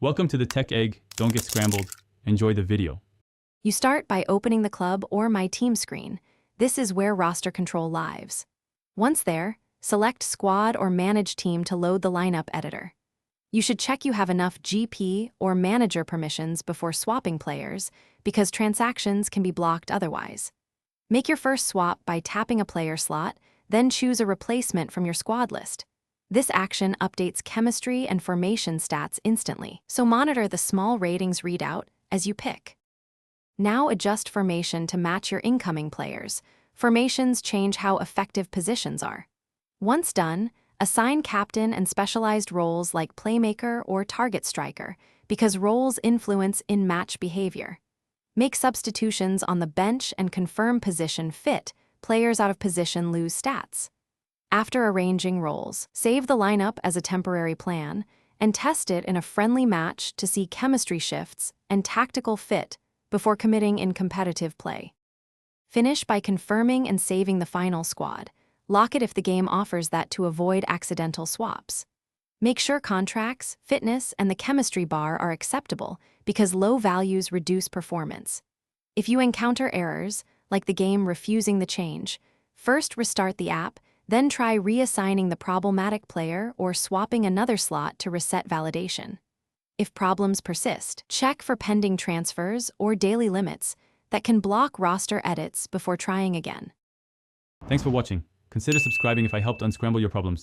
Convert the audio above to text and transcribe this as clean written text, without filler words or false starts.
Welcome to the Tech Egg. Don't get scrambled. Enjoy the video. You start by opening the club or My Team screen. This is where roster control lives. Once there, select Squad or Manage Team to load the lineup editor. You should check you have enough GP or manager permissions before swapping players, because transactions can be blocked otherwise. Make your first swap by tapping a player slot, then choose a replacement from your squad list. This action updates chemistry and formation stats instantly, so monitor the small ratings readout as you pick. Now adjust formation to match your incoming players. Formations change how effective positions are. Once done, assign captain and specialized roles like playmaker or target striker, because roles influence in-match behavior. Make substitutions on the bench and confirm position fit. Players out of position lose stats. After arranging roles, save the lineup as a temporary plan and test it in a friendly match to see chemistry shifts and tactical fit before committing in competitive play. Finish by confirming and saving the final squad. Lock it if the game offers that to avoid accidental swaps. Make sure contracts, fitness, and the chemistry bar are acceptable, because low values reduce performance. If you encounter errors, like the game refusing the change, first restart the app, then try reassigning the problematic player or swapping another slot to reset validation. If problems persist, check for pending transfers or daily limits that can block roster edits before trying again. Thanks for watching. Consider subscribing if I helped unscramble your problems.